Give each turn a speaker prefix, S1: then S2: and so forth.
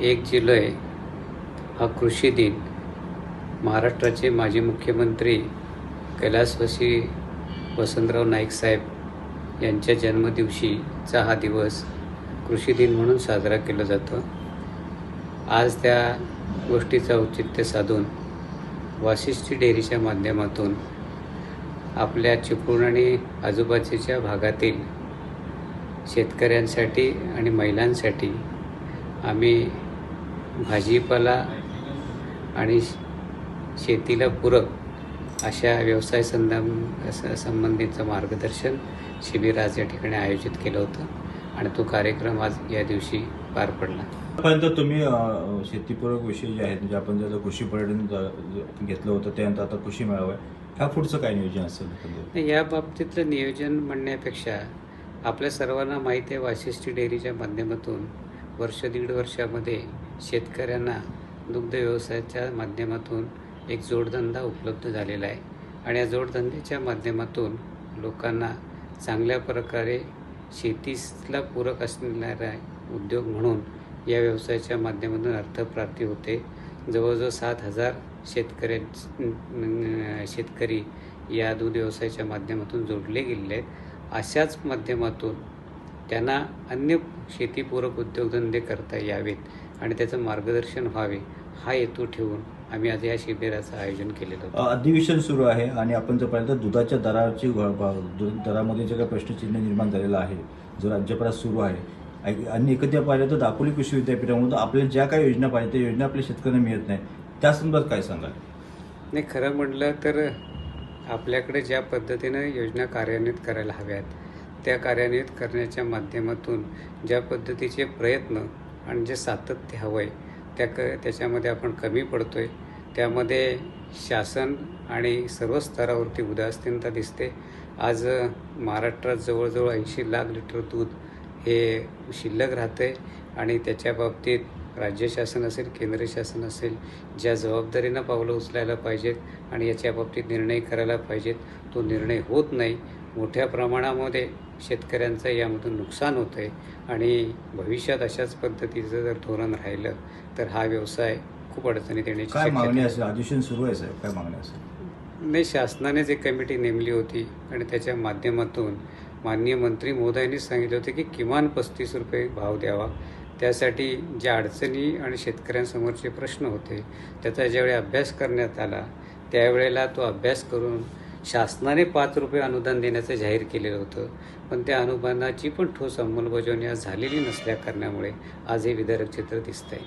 S1: 1 जुलै हा कृषी दिन महाराष्ट्राचे माजी मुख्यमंत्री कैलासवासी वसंतराव नाईक साहेब यांच्या जन्मदिवशीचा हा दिवस कृषी दिन म्हणून साजरा केला जातो। आज त्या गोष्टीचं औचित्य साधून वाशिष्ठी डेअरीच्या माध्यमातून आपल्या चिपळूण आणि आजूबाजूच्या भागातील शेतकऱ्यांसाठी आणि महिलांसाठी आम्ही भाजीपाला आणि शेतीला पूरक अशा व्यवसाय संबंधीचं मार्गदर्शन शिबिर आज या ठिकाणी आयोजित केलं होतं आणि तो कार्यक्रम आज या दिवशी पार पडला।
S2: आतापर्यंत तुम्ही शेतीपूरक विषय जे आहेत म्हणजे आपण जर कृषी पर्यटन घेतलं होतं त्यानंतर आता कृषी मेळावा आहे, ह्या पुढचं काय नियोजन असेल?
S1: या बाबतीतलं नियोजन म्हणण्यापेक्षा आपल्या सर्वांना माहिती आहे, वाशिष्ठी डेअरीच्या माध्यमातून दीड वर्षामध्ये शेतकऱ्यांना दुग्ध व्यवसायाच्या माध्यमातून एक जोडधंदा उपलब्ध झालेला आहे आणि या जोडधंद्याच्या माध्यमातून लोकांना चांगल्या प्रकारे शेतीला पूरक असणारा उद्योग म्हणून या व्यवसायाच्या माध्यमातून अर्थप्राप्ती होते। जवळजवळ 7,000 शेतकरी या दूध व्यवसायाच्या माध्यमातून जोडले गेलेले आहेत। अशाच माध्यमातून त्यांना अन्य शेतीपूरक उद्योगधंदे करता यावेत आणि त्याचं मार्गदर्शन व्हावे हा हेतू ठेवून आम्ही आज या शिबिराचं आयोजन केलेलं होतं।
S2: अधिवेशन सुरू आहे आणि आपण जर पाहिलं तर दुधाच्या दरामध्ये जे काही प्रश्नचिन्ह निर्माण झालेलं आहे, जो राज्यभरात सुरू आहे आणि एकत्र पाहिलं तर दापोली कृषी विद्यापीठामधून आपल्याला ज्या काही योजना पाहिजे त्या योजना आपल्या शेतकऱ्यांना मिळत नाही, त्या संदर्भात काय सांगाल?
S1: नाही, खरं म्हटलं तर आपल्याकडे ज्या पद्धतीनं योजना कार्यान्वित करायला हव्यात त्या कार्यान्वित करण्याच्या माध्यमातून ज्या पद्धतीचे प्रयत्न आणि जे सातत्य हवं आहे त्याच्यामध्ये आपण कमी पडतोय। त्यामध्ये शासन आणि सर्व स्तरावरती उदासीनता दिसते। आज महाराष्ट्रात जवळजवळ 80 लाख लिटर दूध हे शिल्लक राहते आणि त्याच्या बाबतीत राज्य शासन असेल, केंद्र शासन असेल, ज्या जबाबदारीनं पावलं उचलायला पाहिजेत आणि याच्या बाबतीत निर्णय करायला पाहिजेत, तो निर्णय होत नाही। मोठ्या प्रमाणामध्ये शेतकऱ्यांचं यामधून नुकसान होतं आहे आणि भविष्यात अशाच पद्धतीचं जर धोरण राहिलं तर हा व्यवसाय खूप अडचणीत येण्याची
S2: काय मागणी असेल? अधिवेशन सुरू आहे साहेब, काय मागणी असेल?
S1: नाही, शासनानेच एक कमिटी नेमली होती आणि त्याच्या माध्यमातून माननीय मंत्री महोदयांनी सांगितले होते की किमान 35 रुपये भाव द्यावा। त्यासाठी ज्या अडचणी आणि शेतकऱ्यांसमोरचे प्रश्न होते त्याचा ज्यावेळी अभ्यास करण्यात आला त्यावेळेला तो अभ्यास करून शासनाने 5 रुपये अनुदान देण्याचं जाहीर केलेलं होतं, पण त्या अनुदानाची पण ठोस अंमलबजावणी आज झालेली नसल्या कारणामुळे आज हे विदारक चित्र दिसतंय।